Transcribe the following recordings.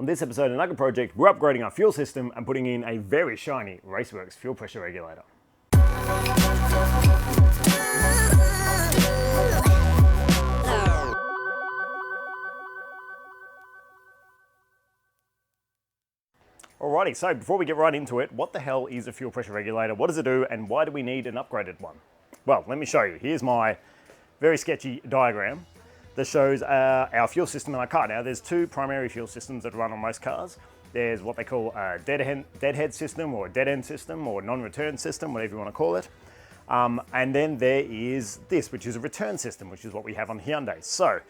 On this episode of Nugget Project, we're upgrading our fuel system and putting in a very shiny Raceworks fuel pressure regulator. Alrighty, so before we get right into it, what the hell is a fuel pressure regulator? What does it do, and why do we need an upgraded one? Well, let me show you. Here's my very sketchy diagram that shows our fuel system in our car. Now, there's two primary fuel systems that run on most cars. There's what they call a deadhead system, or a dead end system, or non-return system, whatever you want to call it. And then there is this, which is a return system, which is what we have on Hyundai. So,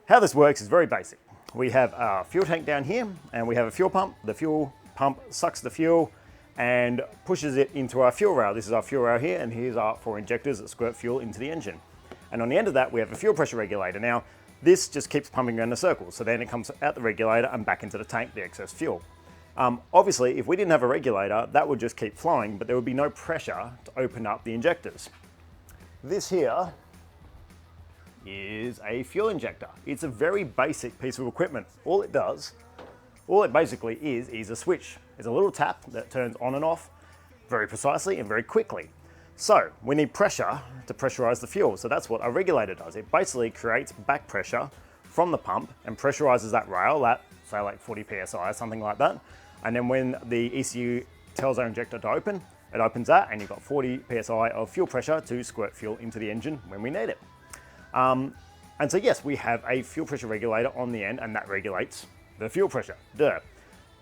how this works is very basic. We have our fuel tank down here, and we have a fuel pump. The fuel pump sucks the fuel and pushes it into our fuel rail. This is our fuel rail here, and here's our 4 injectors that squirt fuel into the engine. And on the end of that, we have a fuel pressure regulator. Now, this just keeps pumping around the circle. So then it comes out the regulator and back into the tank, the excess fuel. Obviously, if we didn't have a regulator, that would just keep flowing, but there would be no pressure to open up the injectors. This here is a fuel injector. It's a very basic piece of equipment. All it basically is a switch. It's a little tap that turns on and off very precisely and very quickly. So we need pressure to pressurize the fuel. So that's what a regulator does. It basically creates back pressure from the pump and pressurizes that rail at, say, like 40 PSI or something like that. And then when the ECU tells our injector to open, it opens that, and you've got 40 PSI of fuel pressure to squirt fuel into the engine when we need it. And so yes, we have a fuel pressure regulator on the end, and that regulates the fuel pressure. Duh.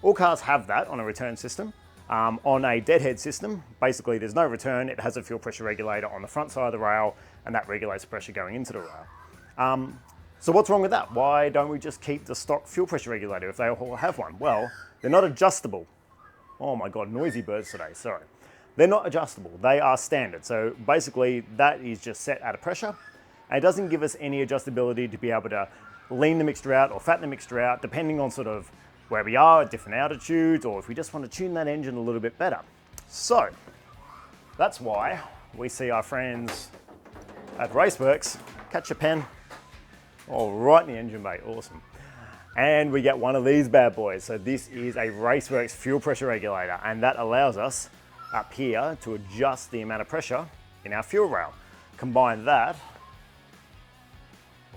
All cars have that on a return system. On a deadhead system, basically there's no return. It has a fuel pressure regulator on the front side of the rail, and that regulates the pressure going into the rail. So what's wrong with that? Why don't we just keep the stock fuel pressure regulator if they all have one? Well, they're not adjustable. Oh my God, noisy birds today, sorry. They're not adjustable, they are standard. So basically that is just set at a pressure, and it doesn't give us any adjustability to be able to lean the mixture out or fatten the mixture out, depending on sort of where we are at different altitudes, or if we just want to tune that engine a little bit better. So that's why we see our friends at Raceworks catch a pen, right in the engine bay, awesome. And we get one of these bad boys. So this is a Raceworks fuel pressure regulator, and that allows us up here to adjust the amount of pressure in our fuel rail. Combine that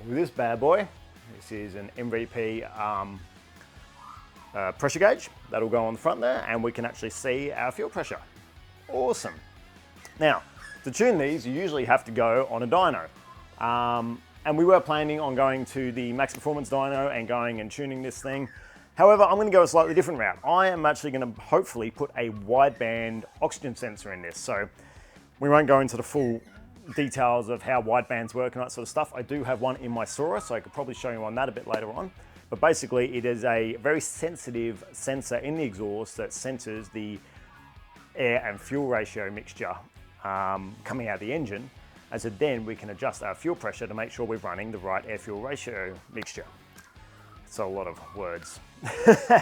with this bad boy. This is an MVP pressure gauge that'll go on the front there, and we can actually see our fuel pressure. Awesome. Now, to tune these, you usually have to go on a dyno. And we were planning on going to the Max Performance dyno and going and tuning this thing. However, I'm going to go a slightly different route. I am actually going to hopefully put a wideband oxygen sensor in this. So we won't go into the full details of how widebands work and that sort of stuff. I do have one in my Sora, so I could probably show you on that a bit later on. But basically, it is a very sensitive sensor in the exhaust that senses the air and fuel ratio mixture coming out of the engine. And so then we can adjust our fuel pressure to make sure we're running the right air-fuel ratio mixture. It's a lot of words.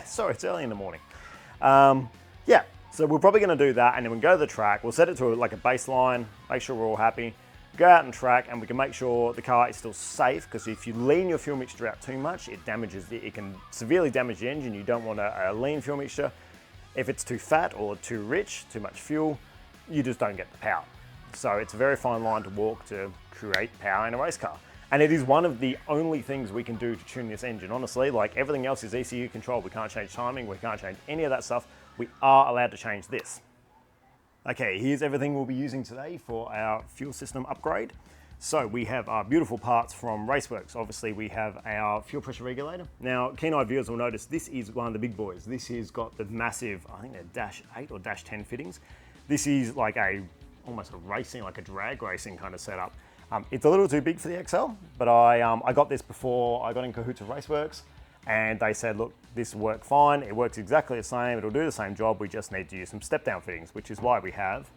Sorry, it's early in the morning. Yeah, so we're probably going to do that, and then we'll go to the track. We'll set it to like a baseline, make sure we're all happy. Go out and track, and we can make sure the car is still safe, because if you lean your fuel mixture out too much, it can severely damage the engine. You don't want a lean fuel mixture. If it's too fat or too rich, too much fuel, you just don't get the power. So it's a very fine line to walk to create power in a race car. And it is one of the only things we can do to tune this engine. Honestly, like everything else is ECU controlled. We can't change timing, we can't change any of that stuff. We are allowed to change this. Okay, here's everything we'll be using today for our fuel system upgrade. So we have our beautiful parts from Raceworks. Obviously, we have our fuel pressure regulator. Now, keen-eye viewers will notice this is one of the big boys. This has got the massive, I think they're -8 or -10 fittings. This is like almost a racing, like a drag racing kind of setup. It's a little too big for the XL, but I got this before I got in cahoots with Raceworks, and they said, look, this will work fine. It works exactly the same. It'll do the same job. We just need to use some step-down fittings, which is why we have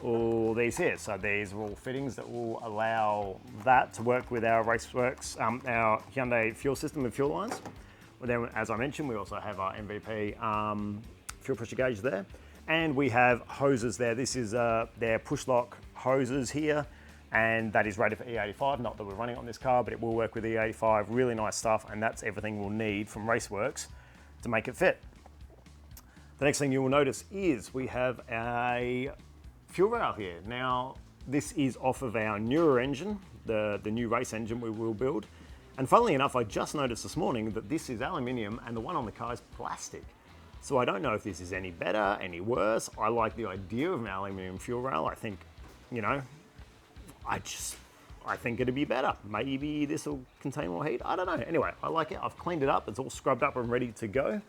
all these here. So these are all fittings that will allow that to work with our Raceworks, our Hyundai fuel system and fuel lines. But then, as I mentioned, we also have our MVP fuel pressure gauge there. And we have hoses there. This is their push lock hoses here, and that is rated for E85. Not that we're running on this car, but it will work with E85. Really nice stuff, and that's everything we'll need from Raceworks to make it fit. The next thing you will notice is we have a fuel rail here. Now, this is off of our newer engine, the new race engine we will build. And funnily enough, I just noticed this morning that this is aluminium and the one on the car is plastic. So I don't know if this is any better, any worse. I like the idea of an aluminium fuel rail. I think, you know, I think it'd be better. Maybe this will contain more heat. I don't know. Anyway, I like it. I've cleaned it up. It's all scrubbed up and ready to go.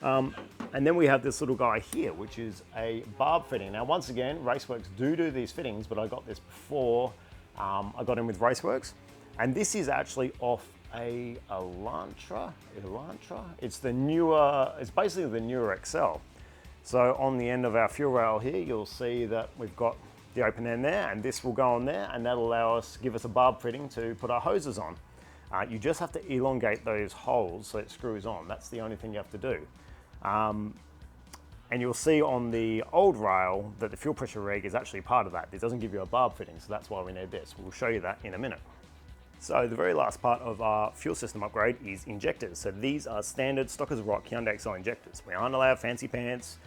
And then we have this little guy here, which is a barb fitting. Now, once again, Raceworks do these fittings, but I got this before I got in with Raceworks. And this is actually off a Elantra. It's basically the newer XL. So on the end of our fuel rail here, you'll see that we've got the open end there, and this will go on there, and that'll allow us, give us a barb fitting to put our hoses on. You just have to elongate those holes so it screws on. That's the only thing you have to do. And you'll see on the old rail that the fuel pressure reg is actually part of that. It doesn't give you a barb fitting, so that's why we need this. We'll show you that in a minute. So the very last part of our fuel system upgrade is injectors. So these are standard stock as rock Hyundai XL injectors. We aren't allowed fancy pants,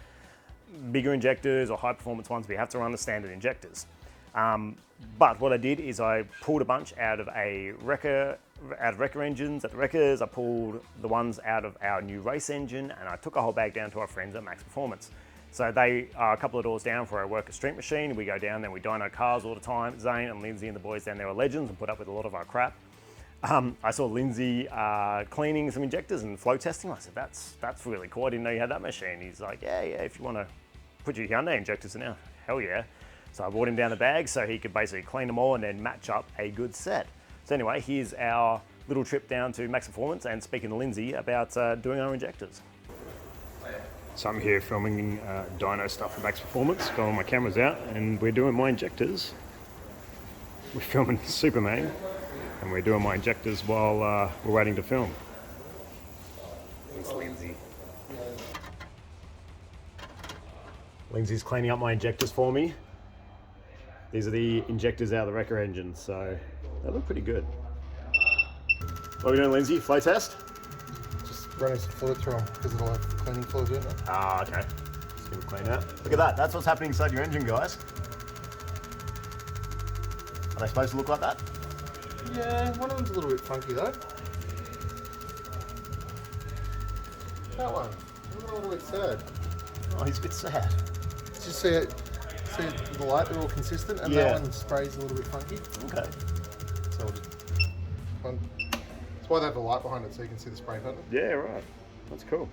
bigger injectors or high performance ones. We have to run the standard injectors. But what I did is I pulled a bunch out of wrecker engines at the wreckers. I pulled the ones out of our new race engine, and I took a whole bag down to our friends at Luxe Performance. So they are a couple of doors down for our work at Street Machine. We go down there, we dyno cars all the time. Zane and Lindsay and the boys down there are legends and put up with a lot of our crap. I saw Lindsay cleaning some injectors and flow testing. I said, that's really cool. I didn't know you had that machine. He's like, yeah, if you want to put your Hyundai injectors in there, hell yeah. So I brought him down the bag so he could basically clean them all and then match up a good set. So anyway, here's our little trip down to Luxe Performance and speaking to Lindsay about doing our injectors. So I'm here filming dyno stuff for Luxe Performance, got all my cameras out, and we're doing my injectors. We're filming Superman, and we're doing my injectors while we're waiting to film. It's Lindsay. Lindsay's cleaning up my injectors for me. These are the injectors out of the wrecker engine, so they look pretty good. What are we doing, Lindsay? Flow test? Just running some fluid through them because it'll have cleaning fluid in it. Ah, okay. Just gonna clean out. Look at that. That's what's happening inside your engine, guys. Are they supposed to look like that? Yeah, one of them's a little bit funky though. That one. Looking a little bit sad. Oh, he's a bit sad. Just see the light, they're all consistent, and that one sprays a little bit funky. Okay. So we'll just that's why they have the light behind it, so you can see the spray pattern. Yeah, right. That's cool.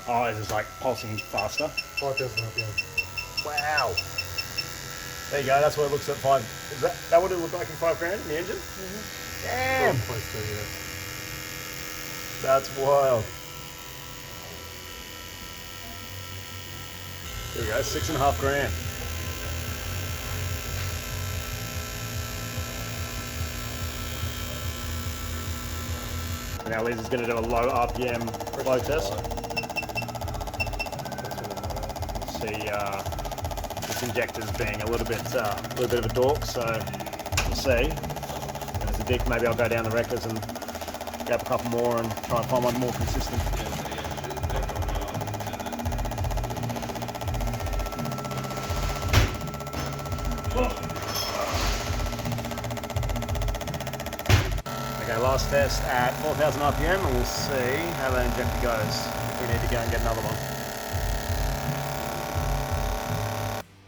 Oh, it's just like pulsing faster. 5,000 RPM. Wow. There you go. That's what it looks at 5. Is that what it looked like in 5 grand in the engine? Mm-hmm. Damn. Close to, yeah. That's wild. There you go. 6.5 grand. Now Liz is going to do a low RPM flow test. See this injector's being a little bit of a dork, so we'll see. As a dick, maybe I'll go down the wreckers and grab a couple more and try and find one more consistent. Okay, last test at 4,000 RPM, and we'll see how that injector goes. If we need to go and get another one.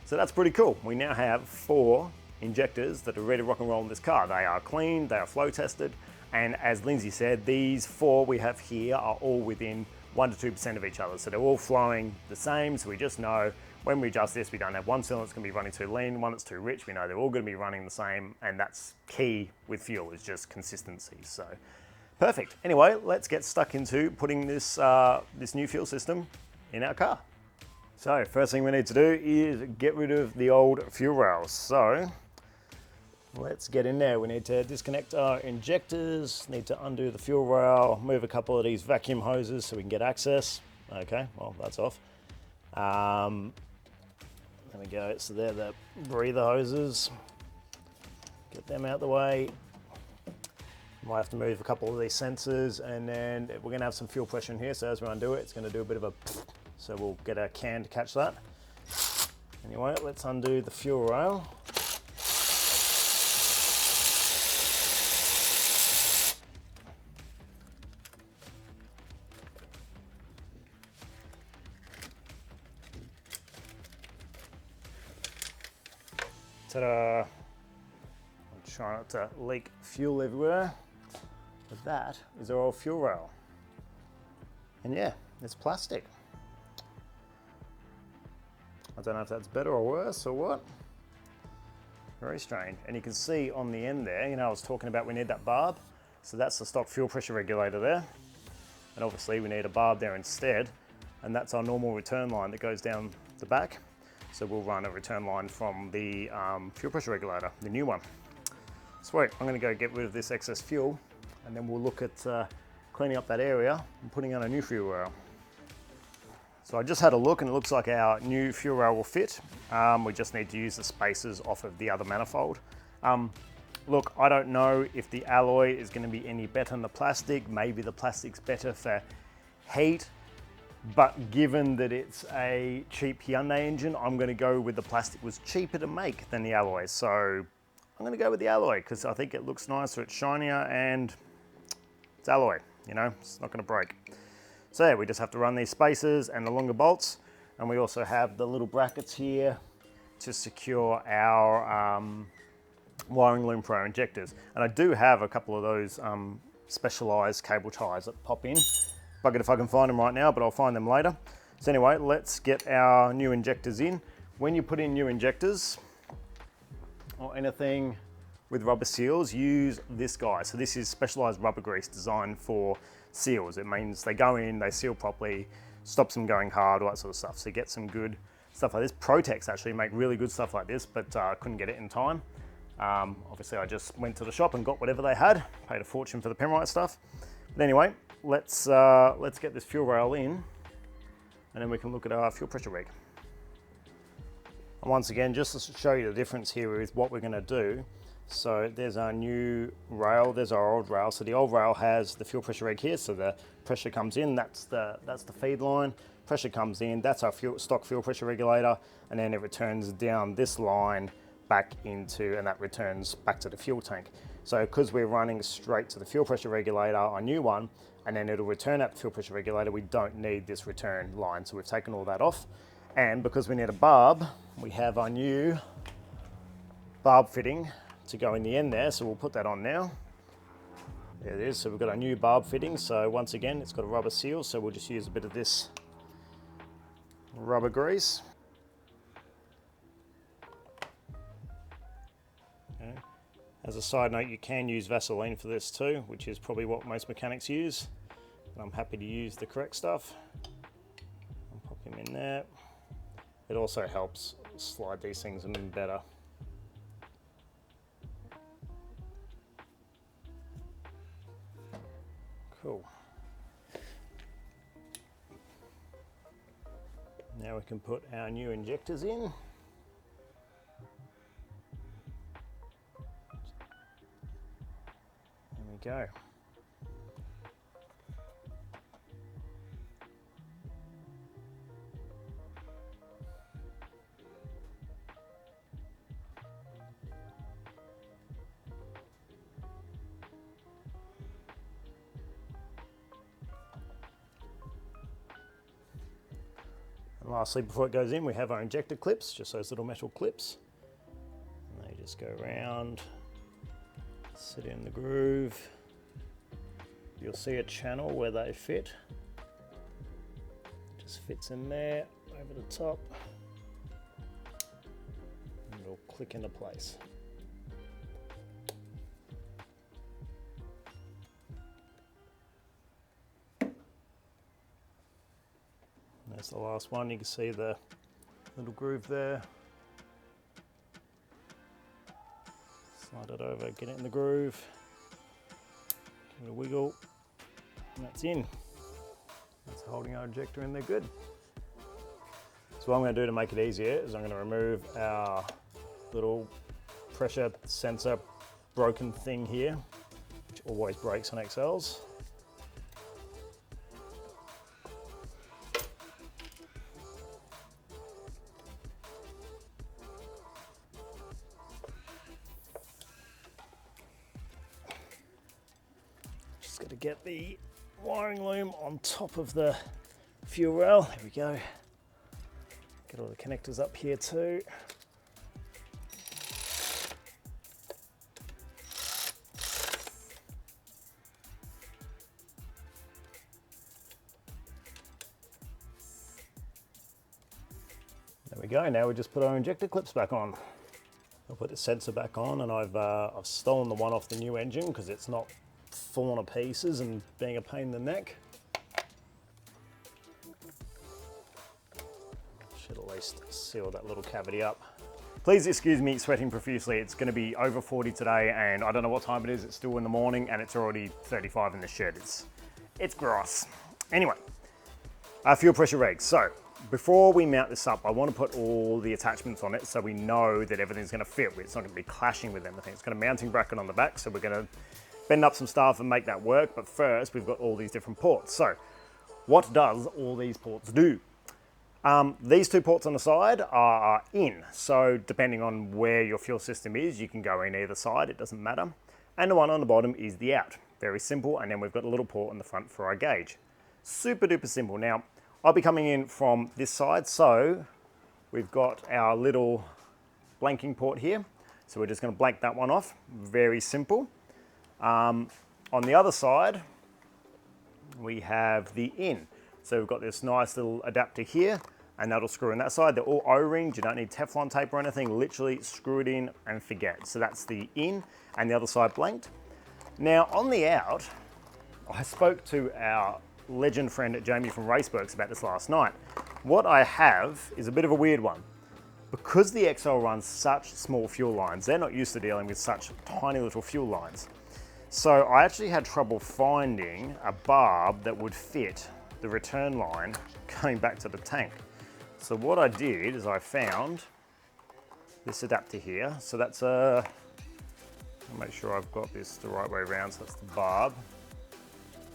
So that's pretty cool. We now have 4 injectors that are ready to rock and roll in this car. They are clean, they are flow tested, and as Lindsay said, these 4 we have here are all within 1 to 2% of each other. So they're all flowing the same, so we just know when we adjust this, we don't have one cylinder that's going to be running too lean, one that's too rich. We know they're all going to be running the same, and that's key with fuel, is just consistency. So perfect. Anyway, let's get stuck into putting this this new fuel system in our car. So first thing we need to do is get rid of the old fuel rails. So let's get in there. We need to disconnect our injectors, need to undo the fuel rail, move a couple of these vacuum hoses so we can get access. Okay, well, that's off. There we go, so they're the breather hoses. Get them out the way. Might have to move a couple of these sensors, and then we're going to have some fuel pressure in here, so as we undo it, it's going to do a bit of a so we'll get a can to catch that. Anyway, let's undo the fuel rail. Ta-da! I'm trying not to leak fuel everywhere. But that is our old fuel rail. And yeah, it's plastic. I don't know if that's better or worse or what. Very strange. And you can see on the end there, you know, I was talking about we need that barb. So that's the stock fuel pressure regulator there. And obviously we need a barb there instead. And that's our normal return line that goes down the back. So we'll run a return line from the fuel pressure regulator, the new one. Sweet, I'm gonna go get rid of this excess fuel, and then we'll look at cleaning up that area and putting on a new fuel rail. So I just had a look, and it looks like our new fuel rail will fit. We just need to use the spacers off of the other manifold. Look, I don't know if the alloy is going to be any better than the plastic. Maybe the plastic's better for heat, but given that it's a cheap Hyundai engine, I'm going to go with the plastic was cheaper to make than the alloy. So I'm going to go with the alloy because I think it looks nicer, it's shinier, and it's alloy, you know, it's not going to break. So yeah, we just have to run these spacers and the longer bolts, and we also have the little brackets here to secure our wiring loom pro injectors. And I do have a couple of those specialized cable ties that pop in. Bugger if I can find them right now, but I'll find them later. So anyway, let's get our new injectors in. When you put in new injectors or anything with rubber seals, use this guy. So this is specialized rubber grease designed for seals. It means they go in, they seal properly, stops them going hard, all that sort of stuff. So you get some good stuff like this. Protex actually make really good stuff like this, but I couldn't get it in time. Obviously I just went to the shop and got whatever they had, paid a fortune for the Penrite stuff. But anyway, let's get this fuel rail in, and then we can look at our fuel pressure reg. And once again, just to show you the difference here with what we're gonna do. So there's our new rail, there's our old rail. So the old rail has the fuel pressure reg here, so the pressure comes in, that's the feed line, pressure comes in, that's our stock fuel pressure regulator, and then it returns down this line back into, and that returns back to the fuel tank. So because we're running straight to the fuel pressure regulator, our new one, and then it'll return at the fuel pressure regulator, we don't need this return line. So we've taken all that off. And because we need a barb, we have our new barb fitting to go in the end there, so we'll put that on now. There it is, so we've got our new barb fitting. So once again, it's got a rubber seal, so we'll just use a bit of this rubber grease. Okay. As a side note, you can use Vaseline for this too, which is probably what most mechanics use. But I'm happy to use the correct stuff. I'll pop him in there. It also helps slide these things in better. Cool. Now we can put our new injectors in. There we go. And lastly, before it goes in, we have our injector clips, just those little metal clips. And they just go around, sit in the groove. You'll see a channel where they fit. Just fits in there, over the top. And it'll click into place. That's the last one. You can see the little groove there. Slide it over, get it in the groove. Give it a wiggle, and that's in. That's holding our injector in there good. So what I'm going to do to make it easier is I'm going to remove our little pressure sensor broken thing here, which which always breaks on XLs. Just got to get the wiring loom on top of the fuel rail. There we go. Get all the connectors up here too. There we go. Now we just put our injector clips back on. I'll put the sensor back on, and I've stolen the one off the new engine because it's not falling to pieces and being a pain in the neck. Should at least seal that little cavity up. Please excuse me sweating profusely. It's going to be over 40 today, and I don't know what time it is. It's still in the morning, and it's already 35 in the shed. It's gross. Anyway, fuel pressure reg. So before we mount this up, I want to put all the attachments on it so we know that everything's going to fit. It's not going to be clashing with anything. It's got a mounting bracket on the back, so we're going to bend up some stuff and make that work. But first, we've got all these different ports. So what does all these ports do? These two ports on the side are in. So depending on where your fuel system is, you can go in either side. It doesn't matter. And the one on the bottom is the out. Very simple. And then we've got a little port on the front for our gauge. Super duper simple. Now, I'll be coming in from this side, so we've got our little blanking port here. So we're just going to blank that one off. Very simple. On the other side, we have the in. So we've got this nice little adapter here, and that'll screw in that side. They're all O-rings. You don't need Teflon tape or anything. Literally screw it in and forget. So that's the in, and the other side blanked. Now on the out, I spoke to our legend friend Jamie from Raceworks about this last night. What I have is a bit of a weird one. Because the XL runs such small fuel lines, they're not used to dealing with such tiny little fuel lines. So I actually had trouble finding a barb that would fit the return line going back to the tank. So what I did is I found this adapter here. So that's I'll make sure I've got this the right way around. So that's the barb.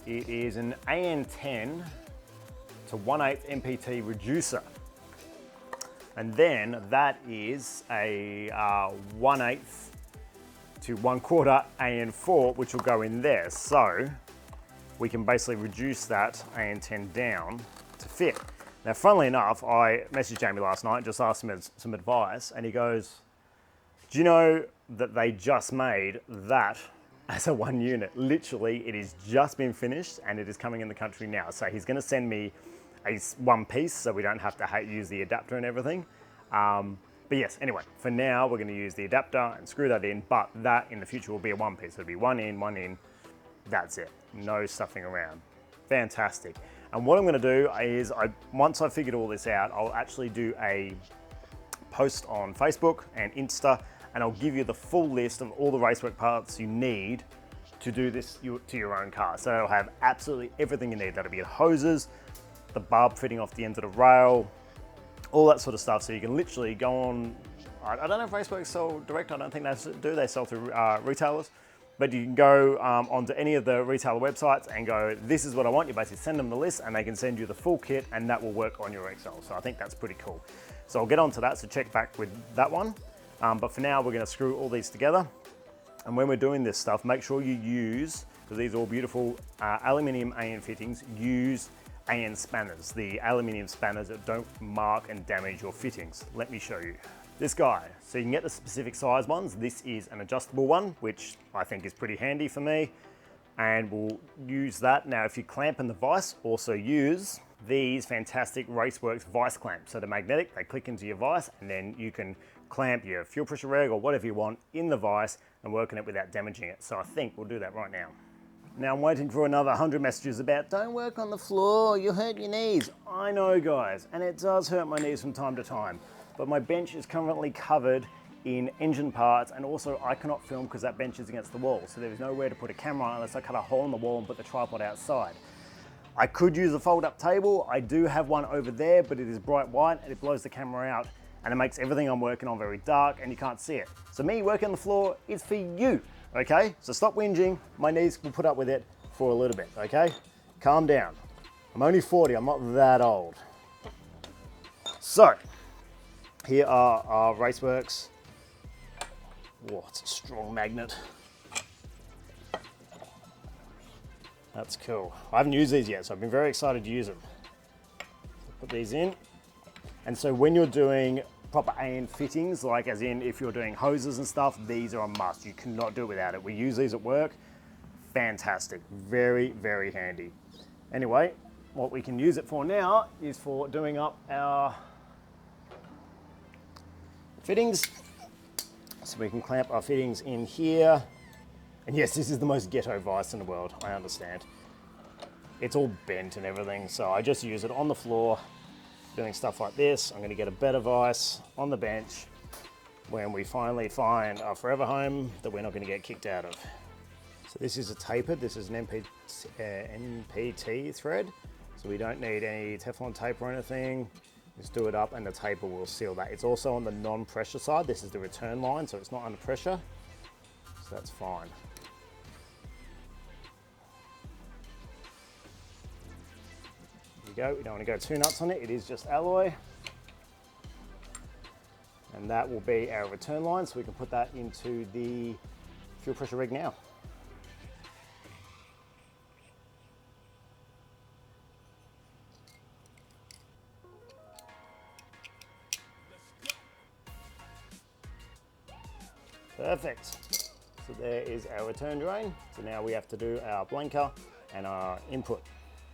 It is an AN10 to 1/8 MPT reducer. And then that is a 1/8 to 1/4 AN4, which will go in there. So we can basically reduce that AN10 down to fit. Now, funnily enough, I messaged Jamie last night, just asked him some advice, and he goes, do you know that they just made that as a one unit? Literally, it has just been finished and it is coming in the country now. So he's going to send me a one piece so we don't have to use the adapter and everything. But yes, anyway, for now, we're going to use the adapter and screw that in, but that in the future will be a one piece. It'll be one in, that's it. No stuffing around. Fantastic. And what I'm going to do is, once I've figured all this out, I'll actually do a post on Facebook and Insta, and I'll give you the full list of all the Racework parts you need to do this to your own car. So it'll have absolutely everything you need. That'll be the hoses, the barb fitting off the end of the rail, all that sort of stuff. So you can literally go on, I don't know if Raceworks sell direct, I don't think they do, they sell through retailers. But you can go onto any of the retailer websites and go, this is what I want. You basically send them the list and they can send you the full kit, and that will work on your XL. So I think that's pretty cool. So I'll get onto that, so check back with that one. But for now, we're gonna screw all these together. And when we're doing this stuff, make sure you use, because these are all beautiful aluminium AN fittings, use AN spanners, the aluminium spanners that don't mark and damage your fittings. Let me show you. This guy, so you can get the specific size ones. This is an adjustable one, which I think is pretty handy for me, and we'll use that. Now, if you clamp in the vise, also use these fantastic Raceworks vice clamps. So they're magnetic, they click into your vise, and then you can clamp your fuel pressure reg or whatever you want in the vise and work on it without damaging it. So I think we'll do that right now. Now I'm waiting for another 100 messages about, don't work on the floor, you'll hurt your knees. I know, guys, and it does hurt my knees from time to time. But my bench is currently covered in engine parts, and also I cannot film because that bench is against the wall. So there is nowhere to put a camera unless I cut a hole in the wall and put the tripod outside. I could use a fold-up table. I do have one over there, but it is bright white and it blows the camera out, and it makes everything I'm working on very dark and you can't see it. So me working on the floor is for you, okay? So stop whinging. My knees will put up with it for a little bit, okay? Calm down. I'm only 40, I'm not that old. So, here are our Raceworks. Whoa, it's a strong magnet. That's cool. I haven't used these yet, so I've been very excited to use them. Put these in. And so when you're doing proper AN fittings, like as in if you're doing hoses and stuff, these are a must. You cannot do it without it. We use these at work. Fantastic. Very, very handy. Anyway, what we can use it for now is for doing up our fittings. So we can clamp our fittings in here. And yes, this is the most ghetto vise in the world, I understand. It's all bent and everything, so I just use it on the floor, doing stuff like this. I'm gonna get a better vise on the bench when we finally find our forever home that we're not gonna get kicked out of. So this is a tapered, this is an NPT thread, so we don't need any Teflon tape or anything. Just do it up and the taper will seal that. It's also on the non-pressure side. This is the return line, so it's not under pressure, so that's fine. Go. We don't want to go too nuts on it. It is just alloy. And that will be our return line, so we can put that into the fuel pressure reg now. Perfect. So there is our return drain. So now we have to do our blanker and our input.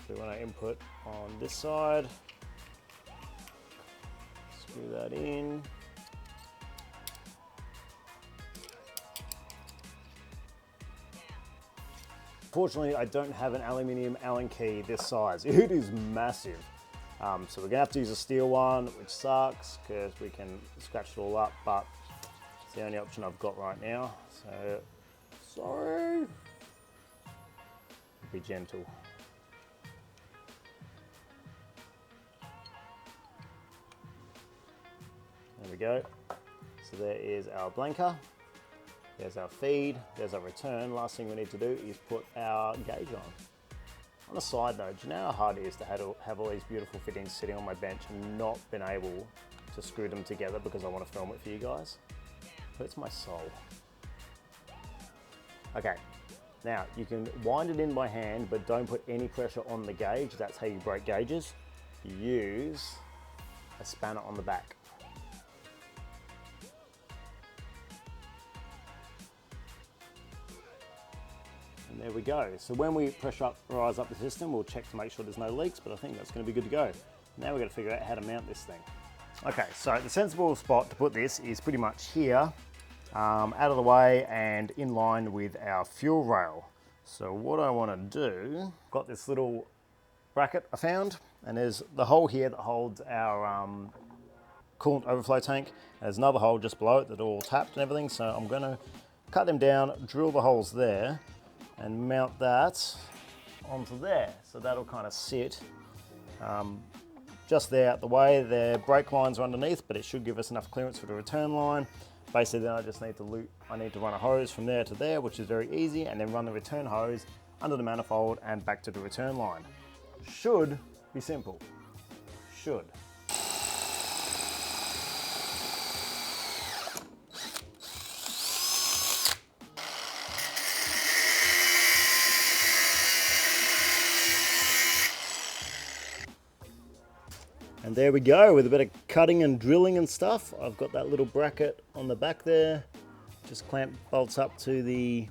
So we want to input on this side, screw that in. Fortunately, I don't have an aluminium Allen key this size. It is massive. So we're gonna have to use a steel one, which sucks because we can scratch it all up, but it's the only option I've got right now. So, sorry. Be gentle. There we go. So there is our blanker. There's our feed. There's our return. Last thing we need to do is put our gauge on. On a side note, do you know how hard it is to have all these beautiful fittings sitting on my bench and not been able to screw them together because I want to film it for you guys? Hurts my soul. Okay, now you can wind it in by hand, but don't put any pressure on the gauge. That's how you break gauges. You use a spanner on the back. And there we go. So when we pressurize up the system, we'll check to make sure there's no leaks, but I think that's going to be good to go. Now we've got to figure out how to mount this thing. Okay, so the sensible spot to put this is pretty much here, out of the way and in line with our fuel rail. So what I want to do, got this little bracket I found, and there's the hole here that holds our coolant overflow tank. There's another hole just below it that all tapped and everything, so I'm going to cut them down, drill the holes there, and mount that onto there. So that'll kind of sit just there out the way. The brake lines are underneath, but it should give us enough clearance for the return line. Basically, then I just need to run a hose from there to there, which is very easy, and then run the return hose under the manifold and back to the return line. Should be simple. Should. And there we go, with a bit of cutting and drilling and stuff. I've got that little bracket on the back there. Just clamp bolts up to the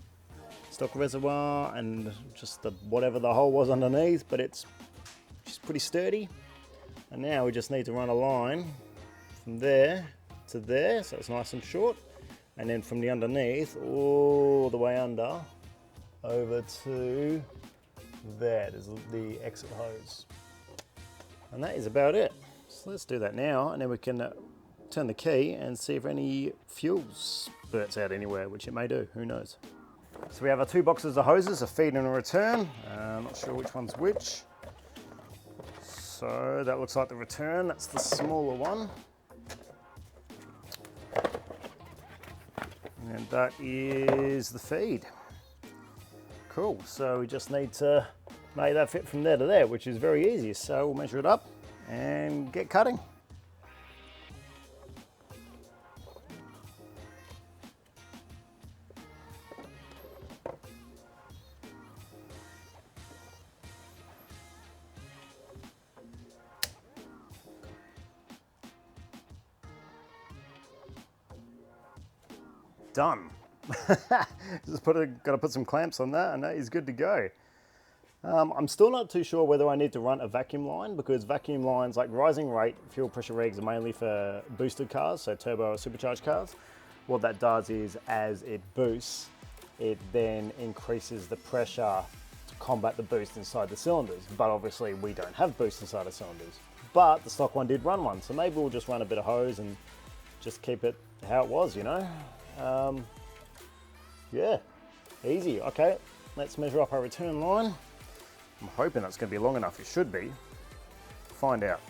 stock reservoir and just whatever the hole was underneath, but it's just pretty sturdy. And now we just need to run a line from there to there, so it's nice and short. And then from the underneath, all the way under, over to there. There's the exit hose. And that is about it. So let's do that now, and then we can turn the key and see if any fuel spurts out anywhere, which it may do, who knows. So we have our two boxes of hoses, a feed and a return. I'm not sure which one's which. So that looks like the return, that's the smaller one. And then that is the feed. Cool, so we just need to make that fit from there to there, which is very easy. So we'll measure it up and get cutting. Done. Just got to put some clamps on that and that is good to go. I'm still not too sure whether I need to run a vacuum line, because vacuum lines like rising rate fuel pressure regs are mainly for boosted cars, so turbo or supercharged cars. What that does is as it boosts, it then increases the pressure to combat the boost inside the cylinders. But obviously we don't have boost inside the cylinders. But the stock one did run one, so maybe we'll just run a bit of hose and just keep it how it was, you know? Yeah, easy. Okay, let's measure up our return line. I'm hoping that's going to be long enough. It should be. Find out.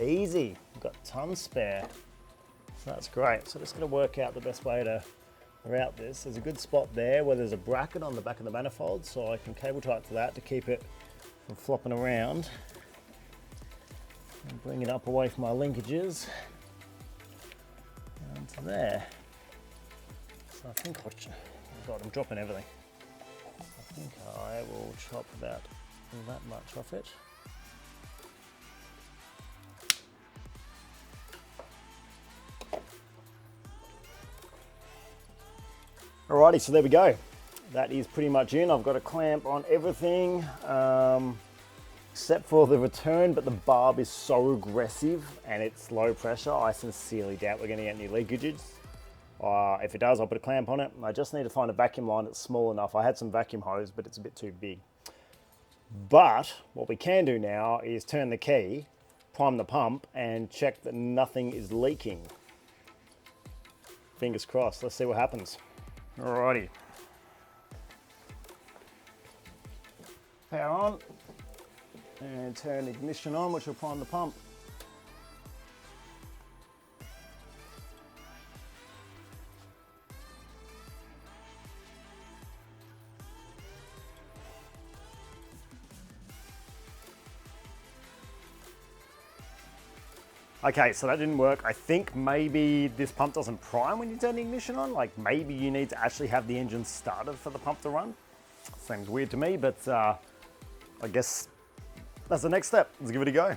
Easy. We've got tons spare. So that's great. So just going to work out the best way to route this. There's a good spot there where there's a bracket on the back of the manifold, so I can cable tie it to that to keep it from flopping around. And bring it up away from my linkages. Down to there. So I think God, I'm dropping everything. I think I will chop about that much off it. Alrighty, so there we go. That is pretty much in. I've got a clamp on everything, except for the return, but the barb is so aggressive and it's low pressure, I sincerely doubt we're going to get any leakages. If it does, I'll put a clamp on it. I just need to find a vacuum line that's small enough. I had some vacuum hose, but it's a bit too big. But what we can do now is turn the key, prime the pump, and check that nothing is leaking. Fingers crossed. Let's see what happens. Alrighty. Power on. And turn the ignition on, which will prime the pump. Okay, so that didn't work. I think maybe this pump doesn't prime when you turn the ignition on. Like maybe you need to actually have the engine started for the pump to run. Seems weird to me, but I guess that's the next step. Let's give it a go.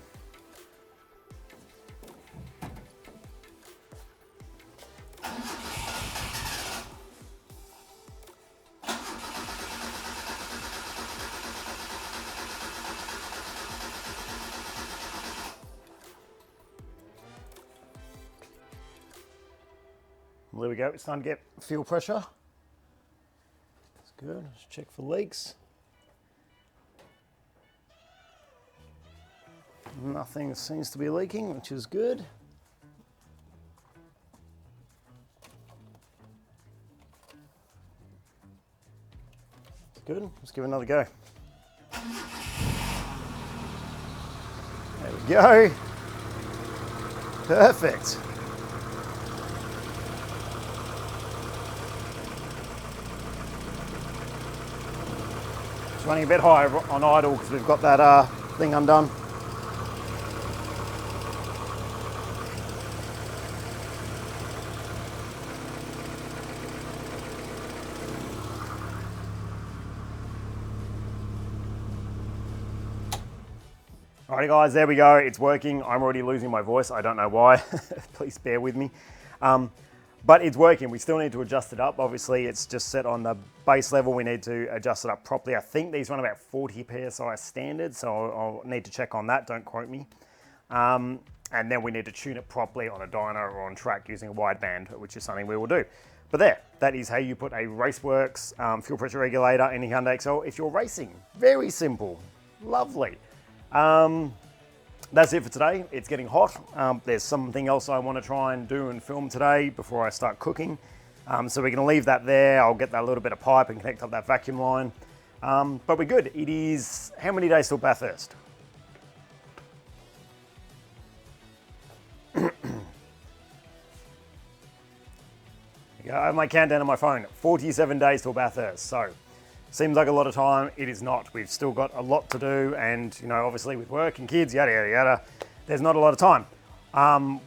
There we go, it's time to get fuel pressure. That's good, let's check for leaks. Nothing seems to be leaking, which is good. That's good, let's give it another go. There we go. Perfect. It's running a bit high on idle because we've got that thing undone. Alrighty guys, there we go, it's working. I'm already losing my voice, I don't know why. Please bear with me. But it's working, we still need to adjust it up. Obviously it's just set on the base level, we need to adjust it up properly. I think these run about 40 PSI standard, so I'll need to check on that, don't quote me. And then we need to tune it properly on a dyno or on track using a wideband, which is something we will do. But there, that is how you put a Raceworks fuel pressure regulator in a Hyundai XL if you're racing. Very simple, lovely. That's it for today. It's getting hot. There's something else I want to try and do and film today before I start cooking. So we're going to leave that there. I'll get that little bit of pipe and connect up that vacuum line. But we're good. It is, how many days till Bathurst? I have my countdown on my phone, 47 days till Bathurst. So seems like a lot of time. It is not. We've still got a lot to do, and you know, obviously with work and kids, yada yada yada, there's not a lot of time. I'm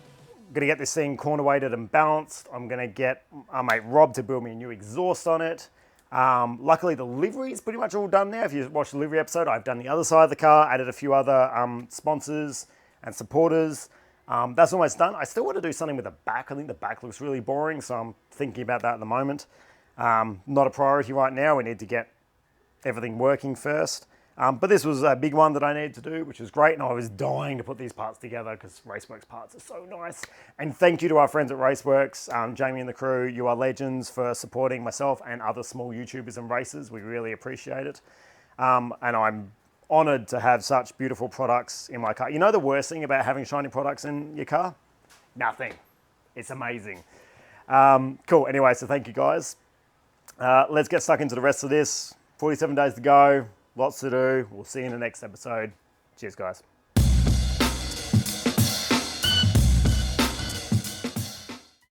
gonna get this thing corner weighted and balanced. I'm gonna get our mate Rob to build me a new exhaust on it. Luckily the livery is pretty much all done now. If you watched the livery episode, I've done the other side of the car, added a few other sponsors and supporters. That's almost done. I still want to do something with the back. I think the back looks really boring, so I'm thinking about that at the moment. Not a priority right now. We need to get everything working first. But this was a big one that I needed to do, which was great, and I was dying to put these parts together because Raceworks parts are so nice. And thank you to our friends at Raceworks, Jamie and the crew. You are legends for supporting myself and other small YouTubers and racers. We really appreciate it. And I'm honoured to have such beautiful products in my car. You know the worst thing about having shiny products in your car? Nothing. It's amazing. Cool. Anyway, so thank you guys. Let's get stuck into the rest of this. 47 days to go. Lots to do. We'll see you in the next episode. Cheers, guys.